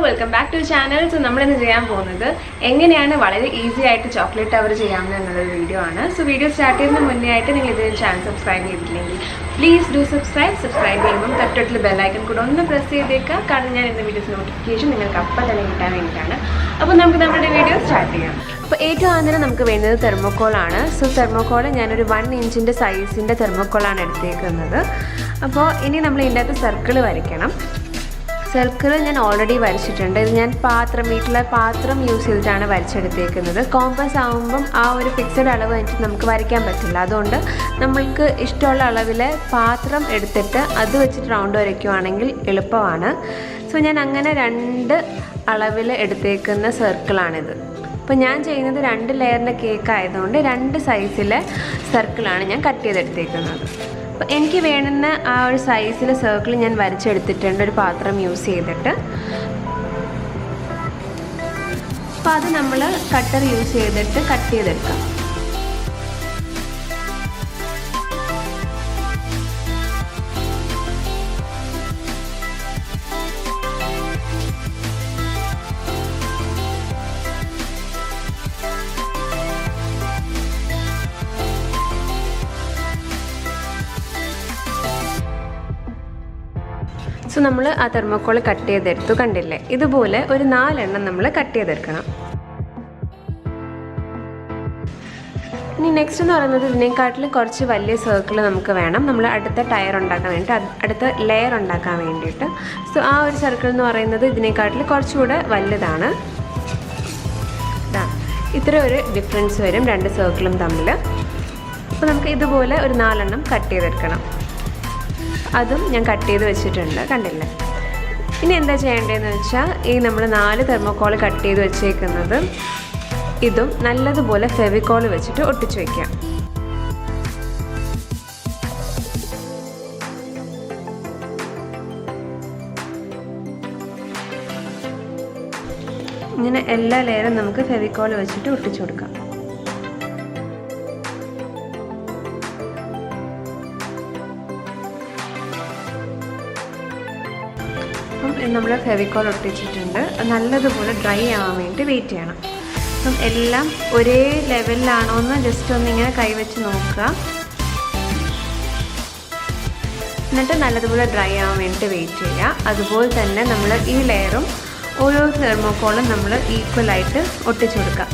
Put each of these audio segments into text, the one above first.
Welcome back to channel. So നമ്മളിന്ന് ചെയ്യാൻ പോകുന്നത് എങ്ങനെയാണ് വളരെ ഈസി ആയിട്ട് ചോക്ലേറ്റ് ടവർ ചെയ്യാമെന്നുള്ളൊരു വീഡിയോ ആണ്. സോ വീഡിയോ സ്റ്റാർട്ട് ചെയ്യുന്നതിന് മുന്നേ ആയിട്ട് നിങ്ങൾ ഇതിന് ചാനൽ സബ്സ്ക്രൈബ് ചെയ്തിട്ടില്ലെങ്കിൽ പ്ലീസ് ഡു സബ്സ്ക്രൈബ് ചെയ്യുമ്പോൾ തൊട്ടടുത്തുള്ള ബെല്ലൈക്കൺ കൂടെ ഒന്ന് പ്രസ് ചെയ്തേക്കുക. കാരണം ഞാൻ ഇന്ന് വീഡിയോസ് നോട്ടിഫിക്കേഷൻ നിങ്ങൾക്ക് അപ്പം തന്നെ കിട്ടാൻ വേണ്ടിയിട്ടാണ്. അപ്പോൾ നമുക്ക് നമ്മുടെ വീഡിയോ സ്റ്റാർട്ട് ചെയ്യാം. അപ്പോൾ ഏറ്റവും ആദ്യം നമുക്ക് വേണ്ടത് തെർമോക്കോളാണ്. സോ തെർമോക്കോൾ ഞാനൊരു 1 ഇഞ്ചിൻ്റെ സൈസിൻ്റെ തെർമോക്കോളാണ് എടുത്തേക്കുന്നത്. അപ്പോൾ ഇനി നമ്മൾ ഇതിൻ്റെ അകത്ത് സർക്കിൾ വരയ്ക്കണം. സർക്കിൾ ഞാൻ ഓൾറെഡി വരച്ചിട്ടുണ്ട്. ഇത് ഞാൻ വീട്ടിലെ പാത്രം യൂസ് ചെയ്തിട്ടാണ് വരച്ചെടുത്തേക്കുന്നത്. കോമ്പസ് ആകുമ്പം ആ ഒരു ഫിക്സഡ് അളവ് വെച്ചിട്ട് നമുക്ക് വരയ്ക്കാൻ പറ്റില്ല. അതുകൊണ്ട് നമ്മൾക്ക് ഇഷ്ടമുള്ള അളവിൽ പാത്രം എടുത്തിട്ട് അത് വെച്ചിട്ട് റൗണ്ട് വരയ്ക്കുവാണെങ്കിൽ എളുപ്പമാണ്. സോ ഞാൻ അങ്ങനെ 2 അളവിൽ എടുത്തേക്കുന്ന സർക്കിളാണിത്. അപ്പോൾ ഞാൻ ചെയ്യുന്നത് 2 ലെയറിൻ്റെ കേക്ക് ആയതുകൊണ്ട് 2 സൈസിലെ സർക്കിളാണ് ഞാൻ കട്ട് ചെയ്തെടുത്തേക്കുന്നത്. അപ്പോൾ എനിക്ക് വേണ്ടുന്ന ആ ഒരു സൈസിൽ സർക്കിൾ ഞാൻ വരച്ചെടുത്തിട്ടുണ്ട് ഒരു പാത്രം യൂസ് ചെയ്തിട്ട്. അപ്പോൾ അത് നമ്മൾ കട്ടർ യൂസ് ചെയ്തിട്ട് കട്ട് ചെയ്തെടുക്കാം. സോ നമ്മൾ ആ തെർമോക്കോൾ കട്ട് ചെയ്തെടുത്തു, കണ്ടില്ലേ? ഇതുപോലെ ഒരു 4 എണ്ണം നമ്മൾ കട്ട് ചെയ്തെടുക്കണം. ഇനി നെക്സ്റ്റ് എന്ന് പറയുന്നത് ഇതിനെക്കാട്ടിലും കുറച്ച് വലിയ സർക്കിൾ നമുക്ക് വേണം നമ്മൾ അടുത്ത ടയർ ഉണ്ടാക്കാൻ വേണ്ടിയിട്ട്, അടുത്ത ലെയർ ഉണ്ടാക്കാൻ വേണ്ടിയിട്ട്. സോ ആ ഒരു സർക്കിൾ എന്ന് പറയുന്നത് ഇതിനെക്കാട്ടിൽ കുറച്ചുകൂടെ വലുതാണ്. ഇത്ര ഒരു ഡിഫറൻസ് വരും 2 സർക്കിളും തമ്മിൽ. അപ്പോൾ നമുക്ക് ഇതുപോലെ ഒരു 4 എണ്ണം കട്ട് ചെയ്തെടുക്കണം. അതും ഞാൻ കട്ട് ചെയ്ത് വെച്ചിട്ടുണ്ട്, കണ്ടില്ലേ? ഇനി എന്താ ചെയ്യേണ്ടതെന്ന് വെച്ചാൽ ഈ നമ്മൾ 4 തെർമോക്കോൾ കട്ട് ചെയ്ത് വെച്ചേക്കുന്നത് ഇതും നല്ലതുപോലെ ഫെവിക്കോൾ വെച്ചിട്ട് ഒട്ടിച്ച് വയ്ക്കാം. ഇങ്ങനെ എല്ലാ ലെയറും നമുക്ക് ഫെവിക്കോൾ വെച്ചിട്ട് ഒട്ടിച്ചു കൊടുക്കാം. നമ്മൾ ഫെവിക്കോൾ ഒട്ടിച്ചിട്ടുണ്ട്. നല്ലതുപോലെ ഡ്രൈ ആവാൻ വേണ്ടി വെയിറ്റ് ചെയ്യണം. അപ്പം എല്ലാം ഒരേ ലെവലിലാണോ എന്ന് ജസ്റ്റ് ഒന്നിങ്ങനെ കൈവച്ച് നോക്കുക. എന്നിട്ട് നല്ലതുപോലെ ഡ്രൈ ആവാൻ വേണ്ടി വെയിറ്റ് ചെയ്യുക. അതുപോലെ തന്നെ നമ്മൾ ഈ ലെയറും ഓരോ തെർമോക്കോളും നമ്മൾ ഈക്വലായിട്ട് ഒട്ടിച്ചു കൊടുക്കുക.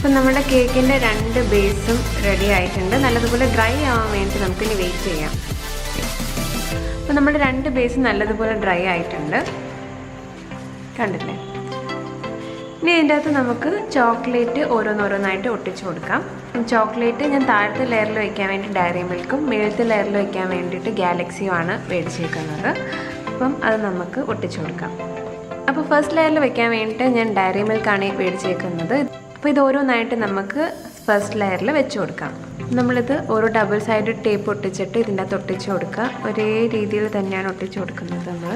അപ്പം നമ്മുടെ കേക്കിൻ്റെ 2 ബേസും റെഡി ആയിട്ടുണ്ട്. നല്ലതുപോലെ ഡ്രൈ ആവാൻ വേണ്ടി നമുക്കിനി വെയിറ്റ് ചെയ്യാം. അപ്പം നമ്മുടെ 2 ബേസും നല്ലതുപോലെ ഡ്രൈ ആയിട്ടുണ്ട്, കണ്ടില്ലേ? ഇനി ഇതിൻ്റെ അകത്ത് നമുക്ക് ചോക്ലേറ്റ് ഓരോന്നോരോന്നായിട്ട് ഒട്ടിച്ചു കൊടുക്കാം. ചോക്ലേറ്റ് ഞാൻ താഴത്തെ ലെയറിൽ വയ്ക്കാൻ വേണ്ടി ഡയറി മിൽക്കും മേളത്തെ ലെയറിൽ വയ്ക്കാൻ വേണ്ടിയിട്ട് ഗാലക്സിയുമാണ് മേടിച്ചേക്കുന്നത്. അപ്പം അത് നമുക്ക് ഒട്ടിച്ചു കൊടുക്കാം. അപ്പോൾ ഫസ്റ്റ് ലെയറിൽ വയ്ക്കാൻ വേണ്ടിയിട്ട് ഞാൻ ഡയറി മിൽക്കാണ് മേടിച്ചേക്കുന്നത്. അപ്പോൾ ഇത് ഓരോന്നായിട്ട് നമുക്ക് ഫസ്റ്റ് ലെയറിൽ വെച്ച് കൊടുക്കാം. നമ്മളിത് ഓരോ ഡബിൾ സൈഡ് ടേപ്പ് ഒട്ടിച്ചിട്ട് ഇതിൻ്റെ അകത്ത് ഒട്ടിച്ച് കൊടുക്കുക. ഒരേ രീതിയിൽ തന്നെയാണ് ഒട്ടിച്ച് കൊടുക്കുന്നത് നമ്മൾ.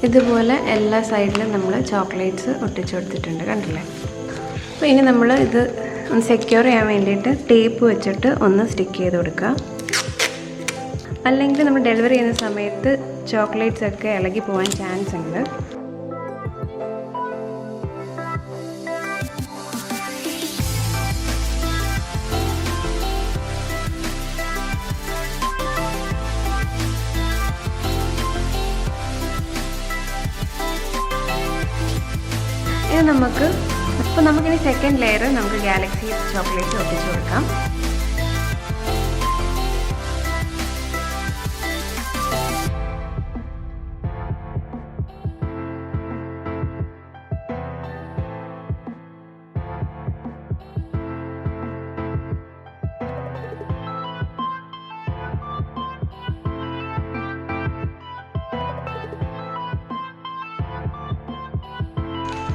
ഇതുപോലെ എല്ലാ സൈഡിലും നമ്മൾ ചോക്ലേറ്റ്സ് ഒട്ടിച്ചു കൊടുത്തിട്ടുണ്ട്, കണ്ടില്ലേ? അപ്പോൾ ഇനി നമ്മൾ ഇത് ഒന്ന് സെക്യൂർ ചെയ്യാൻ വേണ്ടിയിട്ട് ടേപ്പ് വെച്ചിട്ട് ഒന്ന് സ്റ്റിക്ക് ചെയ്ത് കൊടുക്കുക. അല്ലെങ്കിൽ നമ്മൾ ഡെലിവറി ചെയ്യുന്ന സമയത്ത് ചോക്ലേറ്റ്സ് ഒക്കെ ഇളകി പോകാൻ ചാൻസ് ഉണ്ട്. നമുക്കിനി സെക്കൻഡ് ലെയർ നമുക്ക് ഗാലക്സി ചോക്ലേറ്റ് ഒട്ടിച്ചു കൊടുക്കാം.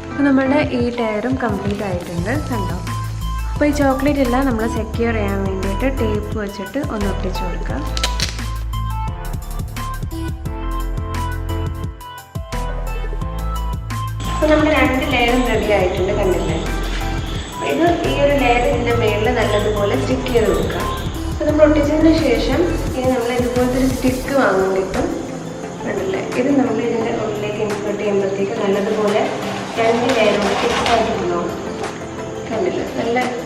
അപ്പോൾ നമ്മളുടെ ഈ ടയറും കംപ്ലീറ്റ് ആയിട്ടുണ്ട് കണ്ടോ. അപ്പോൾ ഈ ചോക്ലേറ്റ് എല്ലാം നമ്മൾ സെക്യൂർ ചെയ്യാൻ വേണ്ടിയിട്ട് ടേപ്പ് വെച്ചിട്ട് ഒന്ന് ഒട്ടിച്ചു കൊടുക്കുക. അപ്പോൾ നമ്മൾ 2 ലെയറും റെഡി ആയിട്ടുണ്ട് കണ്ടില്ലേ. അപ്പോൾ ഇത് ഈ ഒരു ലെയർ ഇതിൻ്റെ മേളിൽ നല്ലതുപോലെ സ്റ്റിക്ക് ചെയ്ത് കൊടുക്കുക. അപ്പോൾ നമ്മൾ ഒട്ടിച്ചതിന് ശേഷം ഇനി നമ്മൾ ഇതുപോലത്തെ ഒരു സ്റ്റിക്ക് വാങ്ങാൻ കിട്ടും കണ്ടില്ലേ. ഇത് നമ്മൾ ഇതിൻ്റെ ഉള്ളിലേക്ക് ഇൻസേർട്ട് ചെയ്യുമ്പോഴത്തേക്ക് നല്ലതുപോലെ 2 ലെയറും ഫിക്സ് ആയിട്ടിരുന്നോളും കണ്ടില്ല.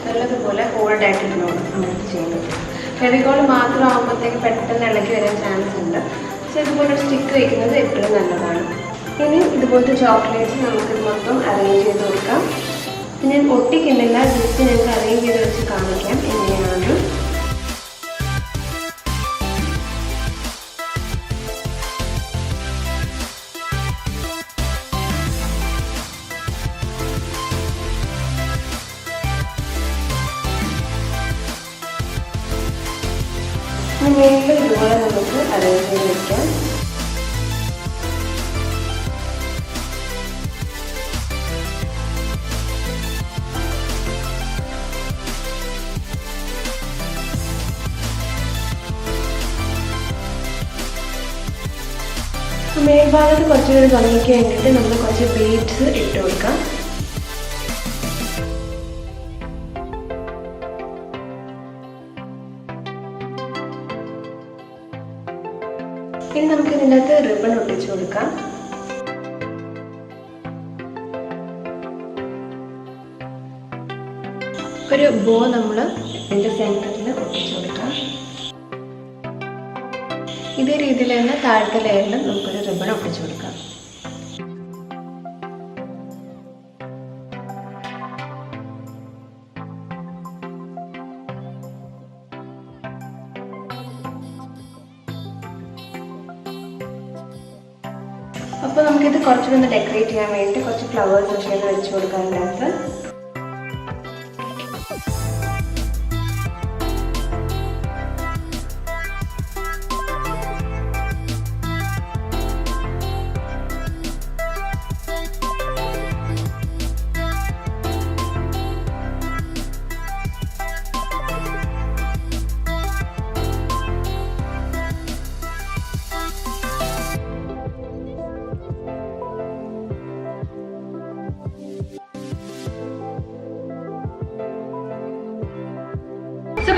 നല്ലതുപോലെ ഹോൾഡായിട്ടിരുന്നോളും നമ്മൾ ചെയ്യുന്നത്. ഫെവിക്കോൾ മാത്രം ആകുമ്പോഴത്തേക്ക് പെട്ടെന്ന് ഇളകി വരാൻ ചാൻസ് ഉണ്ട്. പക്ഷേ ഇതുപോലെ സ്റ്റിക്ക് വയ്ക്കുന്നത് എപ്പോഴും നല്ലതാണ്. ഇനി ഇതുപോലത്തെ ചോക്ലേറ്റ്സ് നമുക്ക് മൊത്തം അറേഞ്ച് ചെയ്ത് കൊടുക്കാം. ഞാൻ ഒട്ടിക്കുന്നില്ല, ജസ്റ്റ് ഞങ്ങൾക്ക് അറേഞ്ച് ചെയ്ത് വെച്ച് കാണിക്കാം എങ്ങനെയാണ്. മേളിൽ ഇതുപോലെ നമുക്ക് അറേഞ്ച് ചെയ്ത് വയ്ക്കാം. മേൽഭാഗത്ത് കുറച്ചുകൂടി ഭംഗിക്ക് വേണ്ടിയിട്ട് നമ്മൾ കുറച്ച് ബീഡ്സ് ഇട്ട് കൊടുക്കാം. ഇനി നമുക്ക് ഇതിൻ്റെ അകത്ത് റിബൺ ഒട്ടിച്ചു കൊടുക്കാം. ഒരു ബോ നമ്മൾ ഇതിൻ്റെ സെൻറ്ററിൽ ഒട്ടിച്ചു കൊടുക്കാം. ഇതേ രീതിയിൽ തന്നെ താഴത്തെ ലെയറിലും നമുക്കൊരു റിബൺ ഒട്ടിച്ചു കൊടുക്കാം. അപ്പോൾ നമുക്കിത് കുറച്ചുകൂടി ഒന്ന് ഡെക്കറേറ്റ് ചെയ്യാൻ വേണ്ടി കുറച്ച് ഫ്ലവേഴ്സ് ഒക്കെ വെച്ച് കൊടുക്കാനുണ്ടായിട്ട്.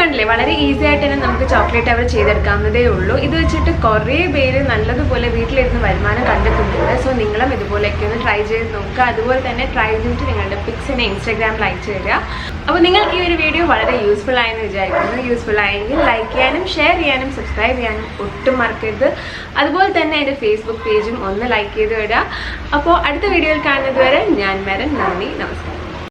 കണ്ടില്ലേ, വളരെ ഈസി ആയിട്ട് തന്നെ നമുക്ക് ചോക്ലേറ്റ് അവർ ചെയ്തെടുക്കാവുന്നതേ ഉള്ളൂ. ഇത് വെച്ചിട്ട് കുറേ പേര് നല്ലതുപോലെ വീട്ടിലിരുന്ന് വരുമാനം കണ്ടെത്തുന്നുണ്ട്. സോ നിങ്ങളും ഇതുപോലെയൊക്കെ ഒന്ന് ട്രൈ ചെയ്ത് നോക്കുക. അതുപോലെ തന്നെ ട്രൈ ചെയ്തിട്ട് നിങ്ങളുടെ പിക്സിനെ ഇൻസ്റ്റാഗ്രാമിൽ അയച്ചു തരിക. അപ്പോൾ നിങ്ങൾക്ക് ഈ ഒരു വീഡിയോ വളരെ യൂസ്ഫുൾ ആയെന്ന് വിചാരിക്കുന്നു. യൂസ്ഫുൾ ആയെങ്കിൽ ലൈക്ക് ചെയ്യാനും ഷെയർ ചെയ്യാനും സബ്സ്ക്രൈബ് ചെയ്യാനും ഒട്ടും മറക്കരുത്. അതുപോലെ തന്നെ എൻ്റെ ഫേസ്ബുക്ക് പേജും ഒന്ന് ലൈക്ക് ചെയ്ത് വിടുക. അപ്പോൾ അടുത്ത വീഡിയോയിൽ കാണുന്നത് വരെ ഞാൻ മെറിൻ, നന്ദി, നമസ്കാരം.